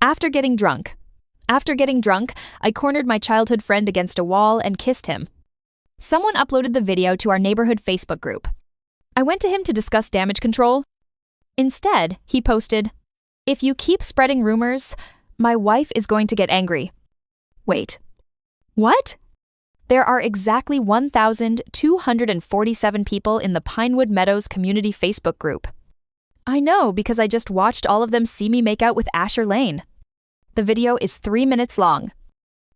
After getting drunk. After getting drunk, I cornered my childhood friend against a wall and kissed him. Someone uploaded the video to our neighborhood Facebook group. I went to him to discuss damage control. Instead, he posted, "If you keep spreading rumors, my wife is going to get angry." Wait. What? There are exactly 1,247 people in the Pinewood Meadows community Facebook group. I know because I just watched all of them see me make out with Asher Lane. The video is 3 minutes long.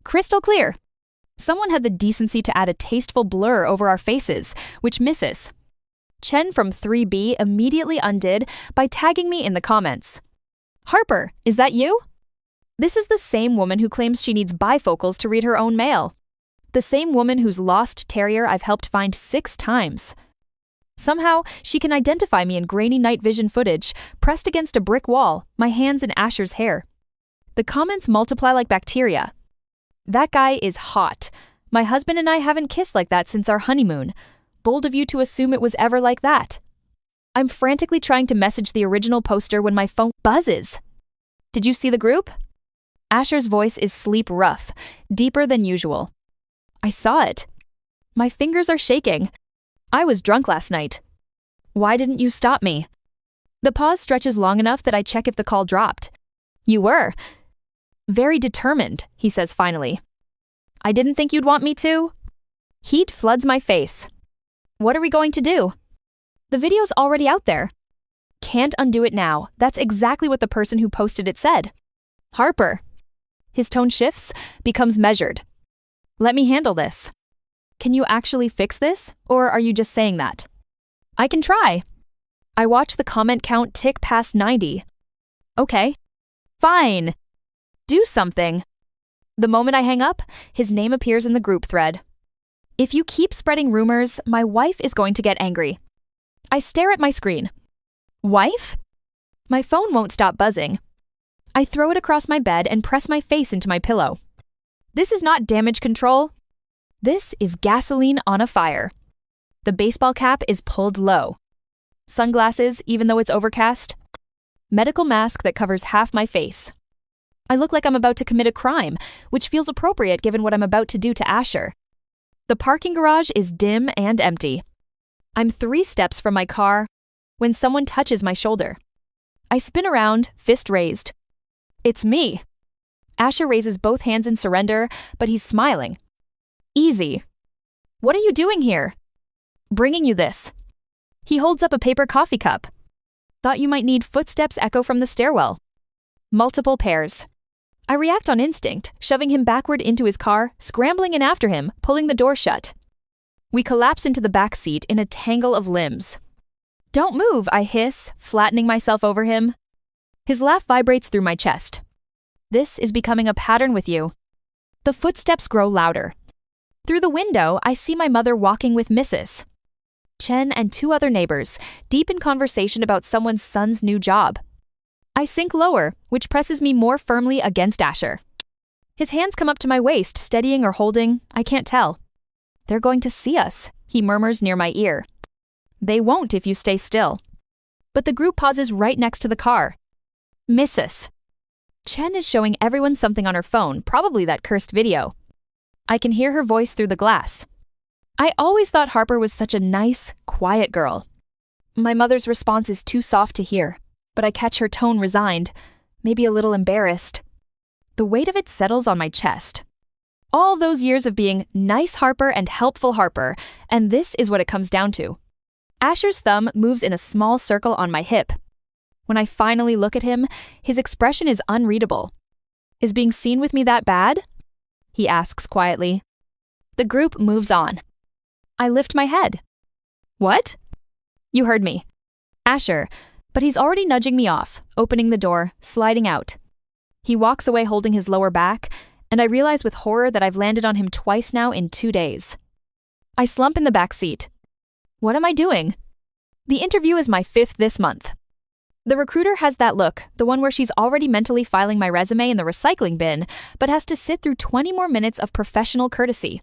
Crystal clear. Someone had the decency to add a tasteful blur over our faces, which misses. Chen from 3B immediately undid by tagging me in the comments. Harper, is that you? This is the same woman who claims she needs bifocals to read her own mail. The same woman whose lost terrier I've helped find 6 times. Somehow, she can identify me in grainy night vision footage, pressed against a brick wall, my hands in Asher's hair. The comments multiply like bacteria. That guy is hot. My husband and I haven't kissed like that since our honeymoon. Bold of you to assume it was ever like that. I'm frantically trying to message the original poster when my phone buzzes. Did you see the group? Asher's voice is sleep rough, deeper than usual. I saw it. My fingers are shaking. I was drunk last night. Why didn't you stop me? The pause stretches long enough that I check if the call dropped. You were. Very determined, he says finally. I didn't think you'd want me to. Heat floods my face. What are we going to do? The video's already out there. Can't undo it now. That's exactly what the person who posted it said. Harper. His tone shifts, becomes measured. Let me handle this. Can you actually fix this, or are you just saying that? I can try. I watch the comment count tick past 90. Okay. Fine. Do something. The moment I hang up, his name appears in the group thread. If you keep spreading rumors, my wife is going to get angry. I stare at my screen. Wife? My phone won't stop buzzing. I throw it across my bed and press my face into my pillow. This is not damage control. This is gasoline on a fire. The baseball cap is pulled low. Sunglasses, even though it's overcast. Medical mask that covers half my face. I look like I'm about to commit a crime, which feels appropriate given what I'm about to do to Asher. The parking garage is dim and empty. I'm 3 steps from my car when someone touches my shoulder. I spin around, fist raised. It's me. Asher raises both hands in surrender, but he's smiling. Easy. What are you doing here? Bringing you this. He holds up a paper coffee cup. Thought you might need footsteps echo from the stairwell. Multiple pairs. I react on instinct, shoving him backward into his car, scrambling in after him, pulling the door shut. We collapse into the back seat in a tangle of limbs. Don't move, I hiss, flattening myself over him. His laugh vibrates through my chest. This is becoming a pattern with you. The footsteps grow louder. Through the window, I see my mother walking with Mrs. Chen and 2 other neighbors, deep in conversation about someone's son's new job. I sink lower, which presses me more firmly against Asher. His hands come up to my waist, steadying or holding, I can't tell. They're going to see us, he murmurs near my ear. They won't if you stay still. But the group pauses right next to the car. Mrs. Chen is showing everyone something on her phone, probably that cursed video. I can hear her voice through the glass. I always thought Harper was such a nice, quiet girl. My mother's response is too soft to hear, but I catch her tone resigned, maybe a little embarrassed. The weight of it settles on my chest. All those years of being nice Harper and helpful Harper, and this is what it comes down to. Asher's thumb moves in a small circle on my hip. When I finally look at him, his expression is unreadable. Is being seen with me that bad? He asks quietly. The group moves on. I lift my head. What? You heard me. Asher, but he's already nudging me off, opening the door, sliding out. He walks away holding his lower back, and I realize with horror that I've landed on him twice now in 2 days. I slump in the back seat. What am I doing? The interview is my 5th this month. The recruiter has that look, the one where she's already mentally filing my resume in the recycling bin, but has to sit through 20 more minutes of professional courtesy.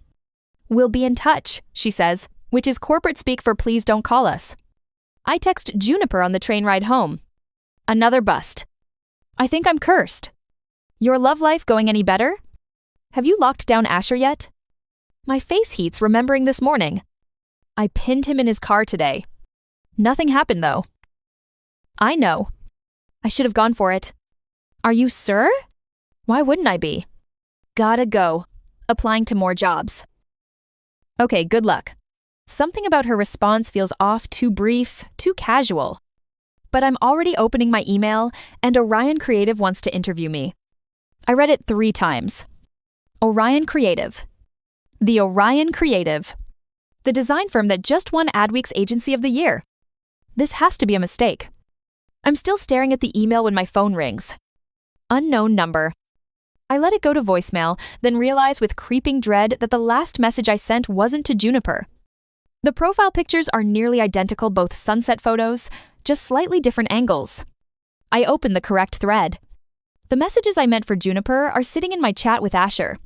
We'll be in touch, she says, which is corporate speak for please don't call us. I text Juniper on the train ride home. Another bust. I think I'm cursed. Your love life going any better? Have you locked down Asher yet? My face heats remembering this morning. I pinned him in his car today. Nothing happened though. I know. I should have gone for it. Are you sure? Why wouldn't I be? Gotta go. Applying to more jobs. Okay, good luck. Something about her response feels off, too brief, too casual. But I'm already opening my email, and Orion Creative wants to interview me. I read it 3 times. Orion Creative. The Orion Creative. The design firm that just won Adweek's Agency of the Year. This has to be a mistake. I'm still staring at the email when my phone rings. Unknown number. I let it go to voicemail, then realize with creeping dread that the last message I sent wasn't to Juniper. The profile pictures are nearly identical, both sunset photos, just slightly different angles. I open the correct thread. The messages I meant for Juniper are sitting in my chat with Asher.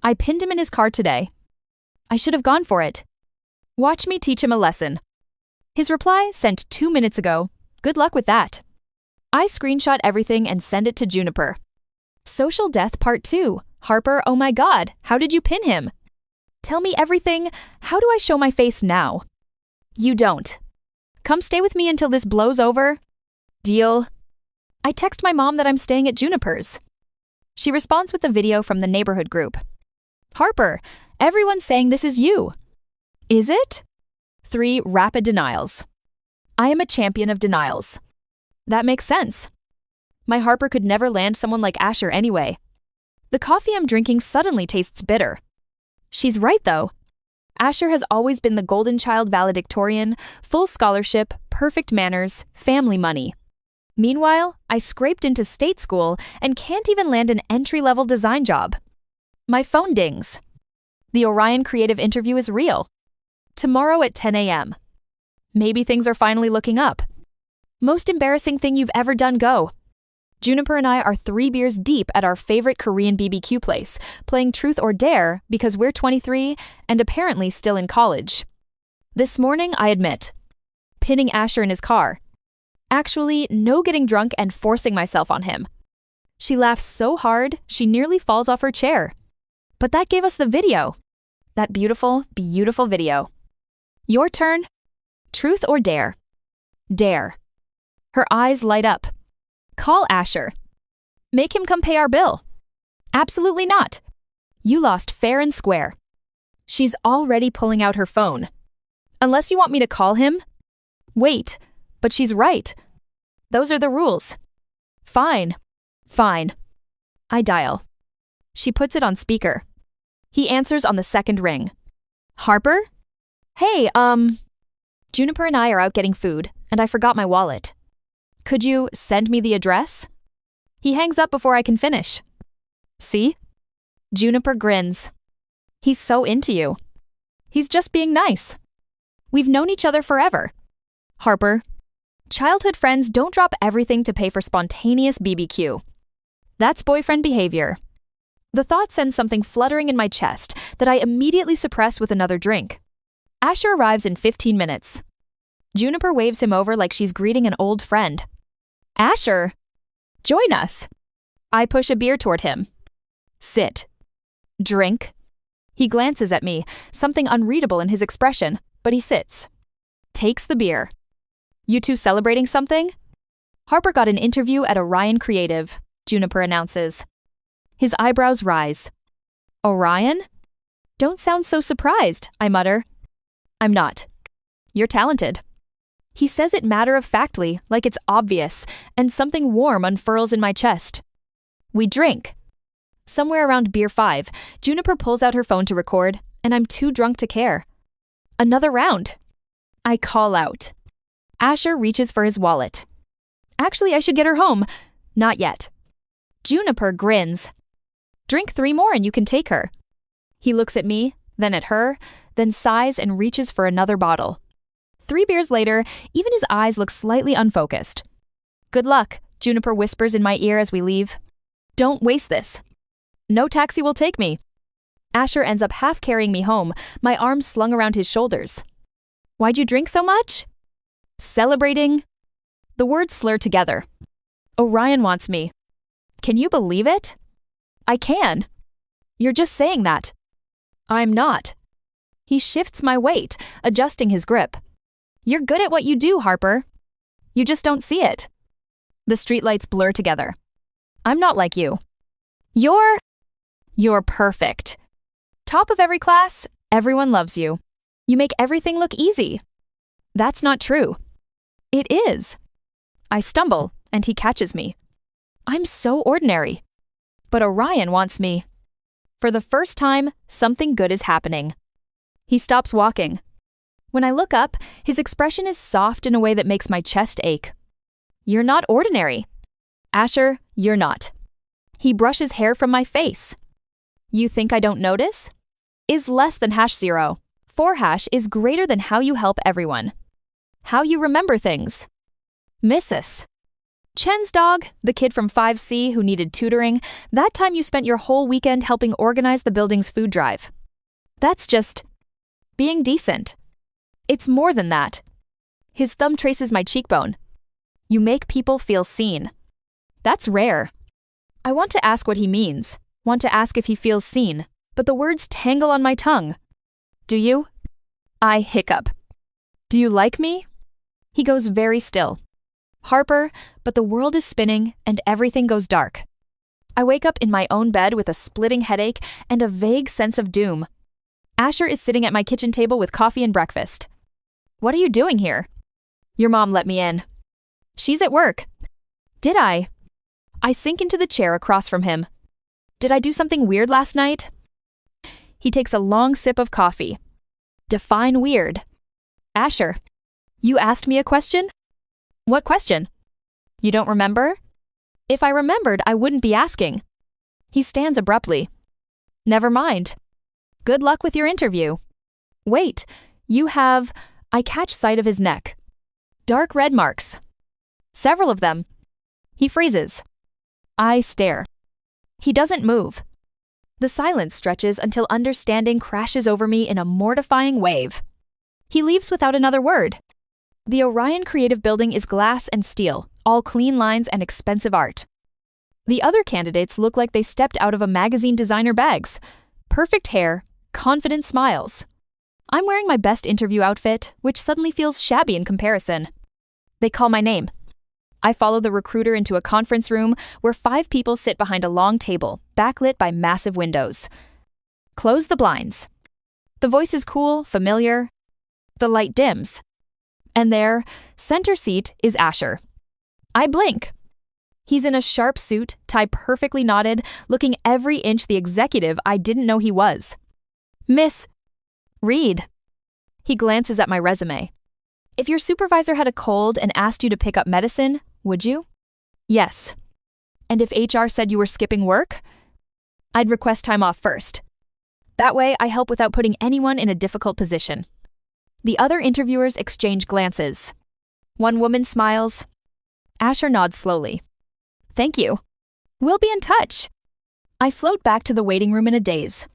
I pinned him in his car today. I should have gone for it. Watch me teach him a lesson. His reply sent 2 minutes ago. Good luck with that. I screenshot everything and send it to Juniper. Social Death Part 2. Harper, oh my god, how did you pin him? Tell me everything. How do I show my face now? You don't. Come stay with me until this blows over. Deal. I text my mom that I'm staying at Juniper's. She responds with a video from the neighborhood group. Harper, everyone's saying this is you. Is it? 3 rapid denials. I am a champion of denials. That makes sense. My Harper could never land someone like Asher anyway. The coffee I'm drinking suddenly tastes bitter. She's right, though. Asher has always been the golden child valedictorian, full scholarship, perfect manners, family money. Meanwhile, I scraped into state school and can't even land an entry-level design job. My phone dings. The Orion Creative interview is real. Tomorrow at 10 a.m. Maybe things are finally looking up. Most embarrassing thing you've ever done go. Juniper and I are 3 beers deep at our favorite Korean BBQ place, playing Truth or Dare because we're 23 and apparently still in college. This morning, I admit. Pinning Asher in his car. Actually, no getting drunk and forcing myself on him. She laughs so hard, she nearly falls off her chair. But that gave us the video. That beautiful, beautiful video. Your turn. Truth or Dare? Dare. Her eyes light up. Call Asher. Make him come pay our bill. Absolutely not. You lost fair and square. She's already pulling out her phone. Unless you want me to call him? Wait, but she's right. Those are the rules. Fine. Fine. I dial. She puts it on speaker. He answers on the second ring. Harper? Hey, Juniper and I are out getting food, and I forgot my wallet. Could you send me the address? He hangs up before I can finish. See? Juniper grins. He's so into you. He's just being nice. We've known each other forever. Harper, childhood friends don't drop everything to pay for spontaneous BBQ. That's boyfriend behavior. The thought sends something fluttering in my chest that I immediately suppress with another drink. Asher arrives in 15 minutes. Juniper waves him over like she's greeting an old friend. Asher, join us. I push a beer toward him. Sit. Drink. He glances at me, something unreadable in his expression, but he sits. Takes the beer. You two celebrating something? Harper got an interview at Orion Creative, Juniper announces. His eyebrows rise. Orion? Don't sound so surprised, I mutter. I'm not. You're talented. He says it matter-of-factly, like it's obvious, and something warm unfurls in my chest. We drink. Somewhere around beer 5, Juniper pulls out her phone to record, and I'm too drunk to care. Another round. I call out. Asher reaches for his wallet. Actually, I should get her home. Not yet. Juniper grins. Drink 3 more and you can take her. He looks at me, then at her, then sighs and reaches for another bottle. 3 beers later, even his eyes look slightly unfocused. Good luck, Juniper whispers in my ear as we leave. Don't waste this. No taxi will take me. Asher ends up half carrying me home, my arms slung around his shoulders. Why'd you drink so much? Celebrating. The words slur together. Orion wants me. Can you believe it? I can. You're just saying that. I'm not. He shifts my weight, adjusting his grip. You're good at what you do, Harper. You just don't see it. The streetlights blur together. I'm not like you. You're perfect. Top of every class, everyone loves you. You make everything look easy. That's not true. It is. I stumble, and he catches me. I'm so ordinary. But Orion wants me. For the first time, something good is happening. He stops walking. When I look up, his expression is soft in a way that makes my chest ache. You're not ordinary. Asher, you're not. He brushes hair from my face. You think I don't notice? Is less than #0. 4# is greater than how you help everyone. How you remember things. Mrs. Chen's dog, the kid from 5C who needed tutoring, that time you spent your whole weekend helping organize the building's food drive. That's just being decent. It's more than that. His thumb traces my cheekbone. You make people feel seen. That's rare. I want to ask what he means, want to ask if he feels seen, but the words tangle on my tongue. Do you? I hiccup. Do you like me? He goes very still. Harper, but the world is spinning and everything goes dark. I wake up in my own bed with a splitting headache and a vague sense of doom. Asher is sitting at my kitchen table with coffee and breakfast. What are you doing here? Your mom let me in. She's at work. Did I? I sink into the chair across from him. Did I do something weird last night? He takes a long sip of coffee. Define weird. Asher, you asked me a question? What question? You don't remember? If I remembered, I wouldn't be asking. He stands abruptly. Never mind. Good luck with your interview. Wait, you have... I catch sight of his neck. Dark red marks. Several of them. He freezes. I stare. He doesn't move. The silence stretches until understanding crashes over me in a mortifying wave. He leaves without another word. The Orion Creative building is glass and steel, all clean lines and expensive art. The other candidates look like they stepped out of a magazine designer bags. Perfect hair, confident smiles. I'm wearing my best interview outfit, which suddenly feels shabby in comparison. They call my name. I follow the recruiter into a conference room where 5 people sit behind a long table, backlit by massive windows. Close the blinds. The voice is cool, familiar. The light dims. And there, center seat, is Asher. I blink. He's in a sharp suit, tie perfectly knotted, looking every inch the executive I didn't know he was. Miss Reed. He glances at my resume. If your supervisor had a cold and asked you to pick up medicine, would you? Yes. And if HR said you were skipping work? I'd request time off first. That way, I help without putting anyone in a difficult position. The other interviewers exchange glances. One woman smiles. Asher nods slowly. Thank you. We'll be in touch. I float back to the waiting room in a daze.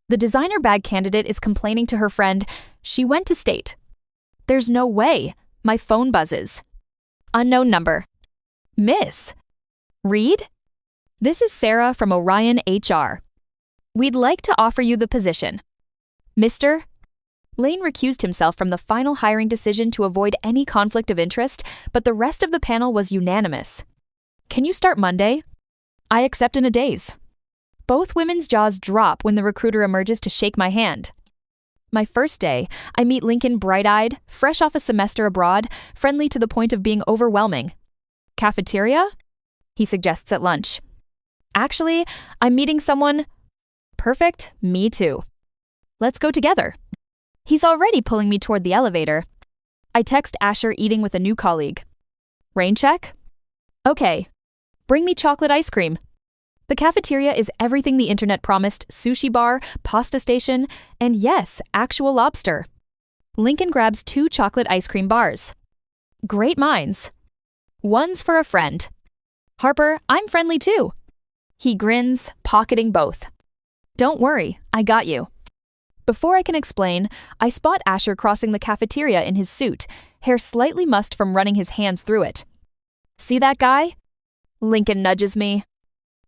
The designer bag candidate is complaining to her friend. She went to state. There's no way. My phone buzzes. Unknown number. Miss Reed? This is Sarah from Orion HR. We'd like to offer you the position. Mr. Lane recused himself from the final hiring decision to avoid any conflict of interest, but the rest of the panel was unanimous. Can you start Monday? I accept in a daze. Both women's jaws drop when the recruiter emerges to shake my hand. My first day, I meet Lincoln bright-eyed, fresh off a semester abroad, friendly to the point of being overwhelming. Cafeteria? He suggests at lunch. Actually, I'm meeting someone. Perfect, me too. Let's go together. He's already pulling me toward the elevator. I text Asher eating with a new colleague. Rain check? Okay. Bring me chocolate ice cream. The cafeteria is everything the internet promised: sushi bar, pasta station, and yes, actual lobster. Lincoln grabs 2 chocolate ice cream bars. Great minds. One's for a friend. Harper, I'm friendly too. He grins, pocketing both. Don't worry, I got you. Before I can explain, I spot Asher crossing the cafeteria in his suit, hair slightly mussed from running his hands through it. See that guy? Lincoln nudges me.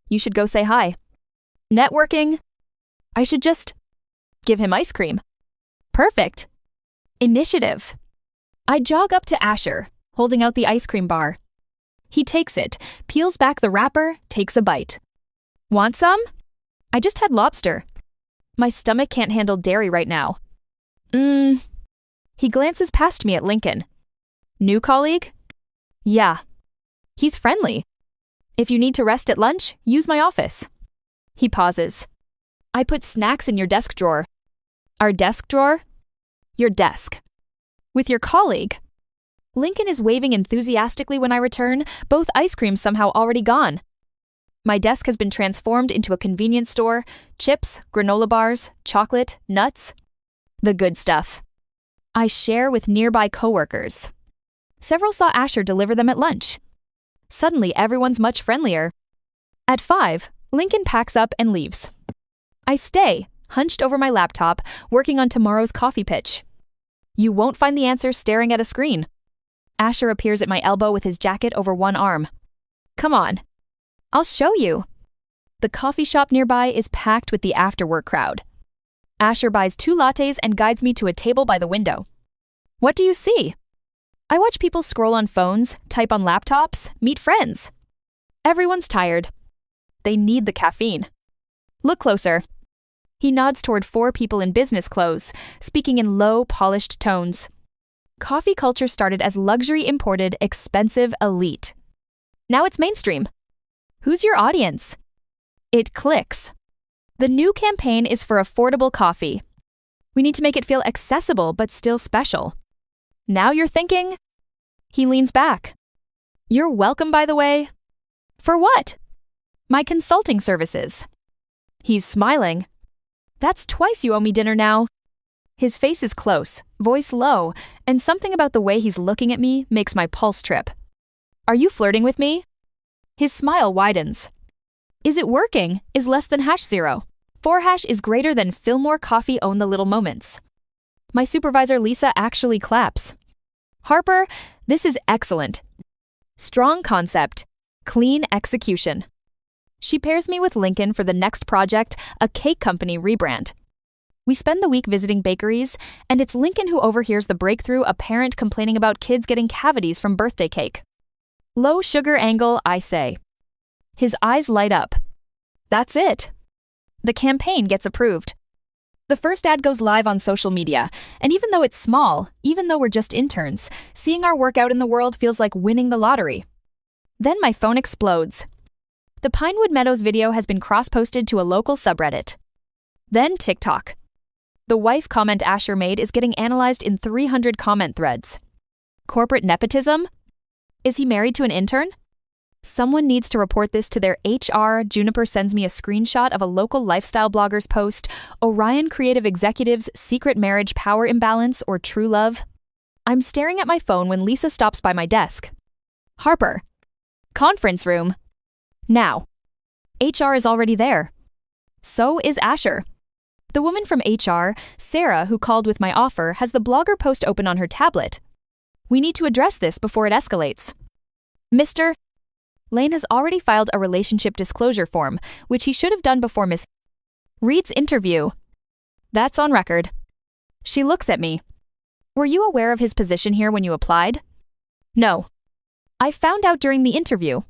You should go say hi. Networking? I should just give him ice cream. Perfect. Initiative. I jog up to Asher, holding out the ice cream bar. He takes it, peels back the wrapper, takes a bite. Want some? I just had lobster. My stomach can't handle dairy right now. He glances past me at Lincoln. New colleague? Yeah. He's friendly. If you need to rest at lunch, use my office. He pauses. I put snacks in your desk drawer. Our desk drawer? Your desk. With your colleague. Lincoln is waving enthusiastically when I return, both ice creams somehow already gone. My desk has been transformed into a convenience store, chips, granola bars, chocolate, nuts. The good stuff. I share with nearby coworkers. Several saw Asher deliver them at lunch. Suddenly, everyone's much friendlier. At 5, Lincoln packs up and leaves. I stay, hunched over my laptop, working on tomorrow's coffee pitch. You won't find the answer staring at a screen. Asher appears at my elbow with his jacket over one arm. Come on. I'll show you. The coffee shop nearby is packed with the after-work crowd. Asher buys 2 lattes and guides me to a table by the window. What do you see? I watch people scroll on phones, type on laptops, meet friends. Everyone's tired. They need the caffeine. Look closer. He nods toward 4 people in business clothes, speaking in low, polished tones. Coffee culture started as luxury imported, expensive elite. Now it's mainstream. Who's your audience? It clicks. The new campaign is for affordable coffee. We need to make it feel accessible but still special. Now you're thinking? He leans back. You're welcome, by the way. For what? My consulting services. He's smiling. That's twice you owe me dinner now. His face is close, voice low, and something about the way he's looking at me makes my pulse trip. Are you flirting with me? His smile widens. Is it working? Is less than #0. 4# is greater than Fillmore Coffee own the little moments. My supervisor Lisa actually claps. Harper, this is excellent. Strong concept, clean execution. She pairs me with Lincoln for the next project, a cake company rebrand. We spend the week visiting bakeries, and it's Lincoln who overhears the breakthrough a parent complaining about kids getting cavities from birthday cake. Low sugar angle, I say. His eyes light up. That's it. The campaign gets approved. The first ad goes live on social media, and even though it's small, even though we're just interns, seeing our work out in the world feels like winning the lottery. Then my phone explodes. The Pinewood Meadows video has been cross-posted to a local subreddit. Then TikTok. The wife comment Asher made is getting analyzed in 300 comment threads. Corporate nepotism? Is he married to an intern? Someone needs to report this to their HR. Juniper sends me a screenshot of a local lifestyle blogger's post, Orion Creative Executive's secret marriage power imbalance or true love. I'm staring at my phone when Lisa stops by my desk. Harper. Conference room. Now. HR is already there. So is Asher. The woman from HR, Sarah, who called with my offer, has the blogger post open on her tablet. We need to address this before it escalates. Mr. Lane has already filed a relationship disclosure form, which he should have done before Miss Reed's interview. That's on record. She looks at me. Were you aware of his position here when you applied? No. I found out during the interview.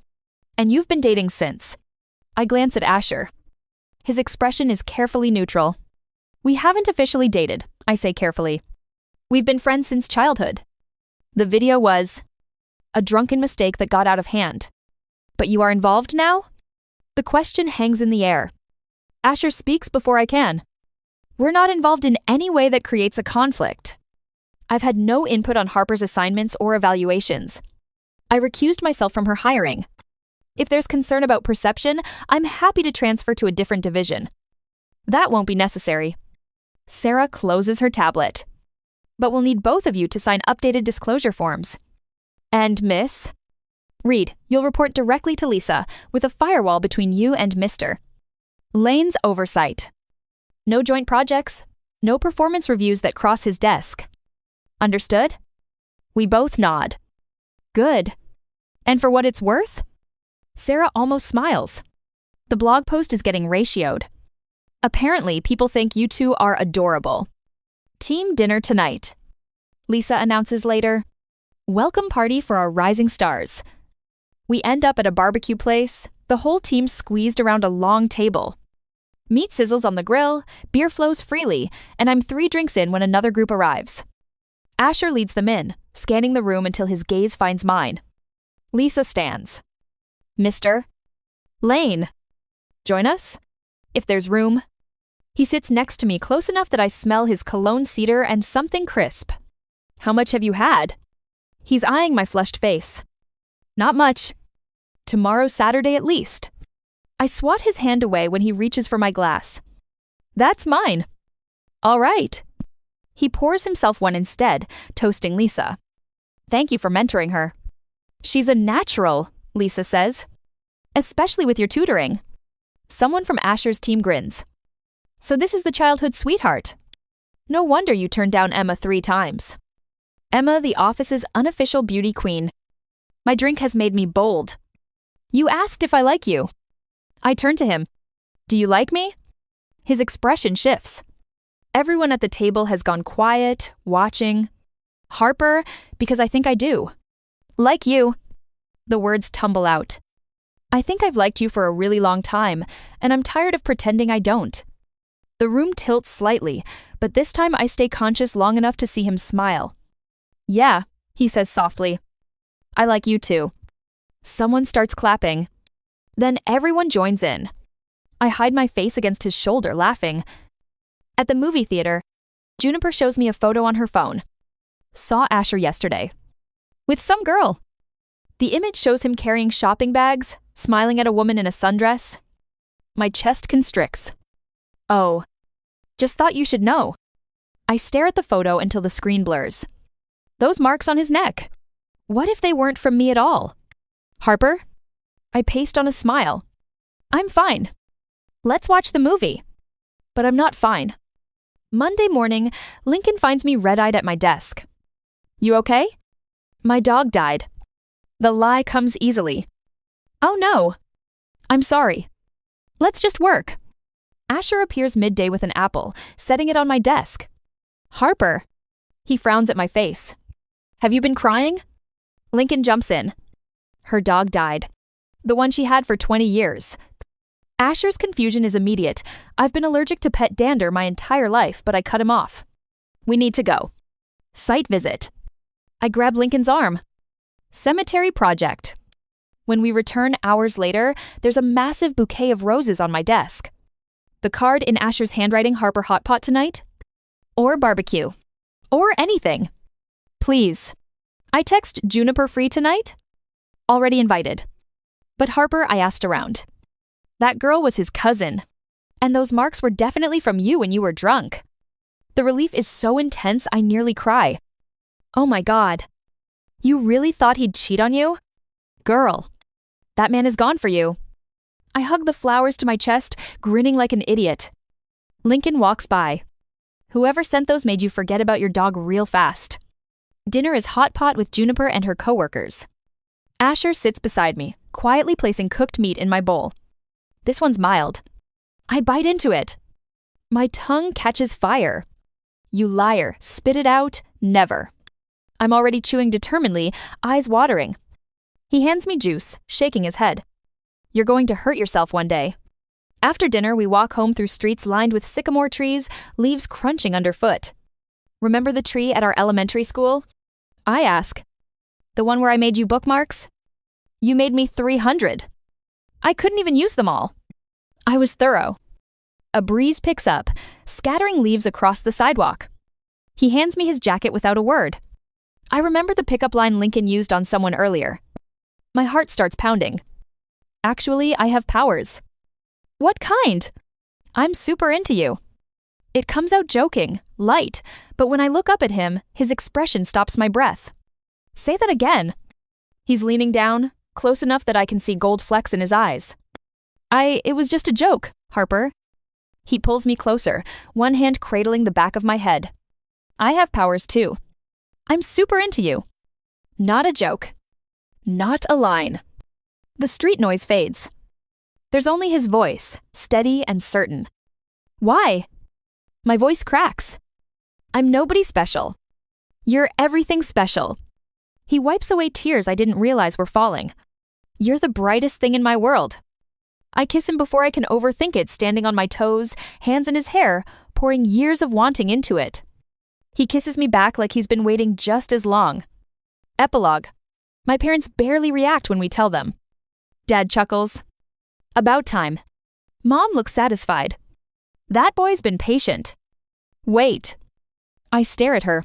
And you've been dating since. I glance at Asher. His expression is carefully neutral. We haven't officially dated, I say carefully. We've been friends since childhood. The video was a drunken mistake that got out of hand. But you are involved now? The question hangs in the air. Asher speaks before I can. We're not involved in any way that creates a conflict. I've had no input on Harper's assignments or evaluations. I recused myself from her hiring. If there's concern about perception, I'm happy to transfer to a different division. That won't be necessary. Sarah closes her tablet. But we'll need both of you to sign updated disclosure forms. And Miss Reed, you'll report directly to Lisa, with a firewall between you and Mr. Lane's oversight. No joint projects, no performance reviews that cross his desk. Understood? We both nod. Good. And for what it's worth? Sarah almost smiles. The blog post is getting ratioed. Apparently, people think you two are adorable. Team dinner tonight. Lisa announces later. Welcome party for our rising stars. We end up at a barbecue place, the whole team squeezed around a long table. Meat sizzles on the grill, beer flows freely, and I'm 3 drinks in when another group arrives. Asher leads them in, scanning the room until his gaze finds mine. Lisa stands. Mr. Lane. Join us? If there's room. He sits next to me close enough that I smell his cologne cedar and something crisp. How much have you had? He's eyeing my flushed face. Not much. Tomorrow's Saturday at least. I swat his hand away when he reaches for my glass. That's mine. All right. He pours himself one instead, toasting Lisa. Thank you for mentoring her. She's a natural, Lisa says. Especially with your tutoring. Someone from Asher's team grins. So this is the childhood sweetheart. No wonder you turned down Emma 3 times. Emma, the office's unofficial beauty queen. My drink has made me bold. You asked if I like you. I turn to him. Do you like me? His expression shifts. Everyone at the table has gone quiet, watching. Harper, because I think I do. Like you. The words tumble out. I think I've liked you for a really long time, and I'm tired of pretending I don't. The room tilts slightly, but this time I stay conscious long enough to see him smile. Yeah, he says softly. I like you too. Someone starts clapping. Then everyone joins in. I hide my face against his shoulder, laughing. At the movie theater, Juniper shows me a photo on her phone. Saw Asher yesterday. With some girl. The image shows him carrying shopping bags, smiling at a woman in a sundress. My chest constricts. Oh. Just thought you should know. I stare at the photo until the screen blurs. Those marks on his neck. What if they weren't from me at all? Harper? I paste on a smile. I'm fine. Let's watch the movie. But I'm not fine. Monday morning, Lincoln finds me red-eyed at my desk. You okay? My dog died. The lie comes easily. Oh no. I'm sorry. Let's just work. Asher appears midday with an apple, setting it on my desk. Harper. He frowns at my face. Have you been crying? Lincoln jumps in. Her dog died. The one she had for 20 years. Asher's confusion is immediate. I've been allergic to pet dander my entire life, but I cut him off. We need to go. Site visit. I grab Lincoln's arm. Cemetery project. When we return hours later, there's a massive bouquet of roses on my desk. The card in Asher's handwriting, Harper hot pot tonight? Or barbecue. Or anything. Please. I text Juniper free tonight? Already invited. But Harper, I asked around. That girl was his cousin. And those marks were definitely from you when you were drunk. The relief is so intense I nearly cry. Oh my God. You really thought he'd cheat on you? Girl. That man is gone for you. I hug the flowers to my chest, grinning like an idiot. Lincoln walks by. Whoever sent those made you forget about your dog real fast. Dinner is hot pot with Juniper and her coworkers. Asher sits beside me, quietly placing cooked meat in my bowl. This one's mild. I bite into it. My tongue catches fire. You liar, spit it out, never. I'm already chewing determinedly, eyes watering. He hands me juice, shaking his head. You're going to hurt yourself one day. After dinner, we walk home through streets lined with sycamore trees, leaves crunching underfoot. Remember the tree at our elementary school? I ask. The one where I made you bookmarks? You made me 300. I couldn't even use them all. I was thorough. A breeze picks up, scattering leaves across the sidewalk. He hands me his jacket without a word. I remember the pickup line Lincoln used on someone earlier. My heart starts pounding. Actually, I have powers. What kind? I'm super into you. It comes out joking, light, but when I look up at him, his expression stops my breath. Say that again. He's leaning down, close enough that I can see gold flecks in his eyes. It was just a joke, Harper. He pulls me closer, one hand cradling the back of my head. I have powers too. I'm super into you. Not a joke. Not a line. The street noise fades. There's only his voice, steady and certain. Why? My voice cracks. I'm nobody special. You're everything special. He wipes away tears I didn't realize were falling. You're the brightest thing in my world. I kiss him before I can overthink it, standing on my toes, hands in his hair, pouring years of wanting into it. He kisses me back like he's been waiting just as long. Epilogue. My parents barely react when we tell them. Dad chuckles. About time. Mom looks satisfied. That boy's been patient. Wait. I stare at her.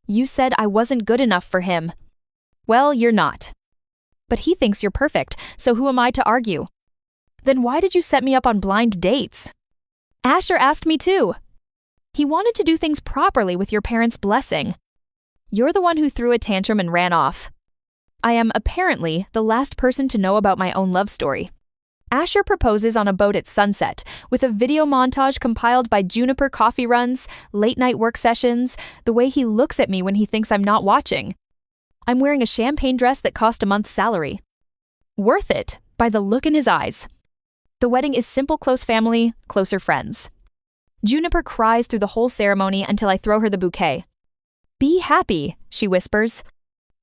You said I wasn't good enough for him. Well, you're not. But he thinks you're perfect, so who am I to argue? Then why did you set me up on blind dates? Asher asked me too. He wanted to do things properly with your parents' blessing. You're the one who threw a tantrum and ran off. I am apparently the last person to know about my own love story. Asher proposes on a boat at sunset, with a video montage compiled by Juniper coffee runs, late-night work sessions, the way he looks at me when he thinks I'm not watching. I'm wearing a champagne dress that cost a month's salary. Worth it, by the look in his eyes. The wedding is simple close family, closer friends. Juniper cries through the whole ceremony until I throw her the bouquet. Be happy, she whispers.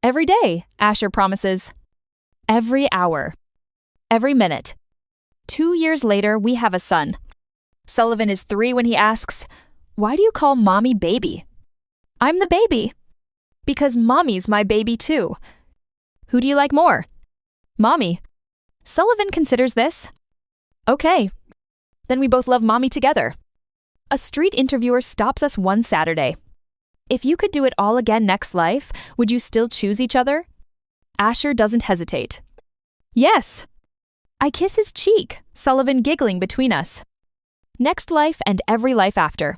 Every day, Asher promises. Every hour. Every minute. 2 years later, we have a son. Sullivan is 3 when he asks, "Why do you call Mommy baby?" I'm the baby. Because Mommy's my baby too. Who do you like more? Mommy. Sullivan considers this. Okay. Then we both love Mommy together. A street interviewer stops us one Saturday. If you could do it all again next life, would you still choose each other? Asher doesn't hesitate. Yes. I kiss his cheek, Sullivan giggling between us. Next life and every life after.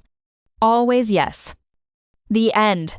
Always yes. The end.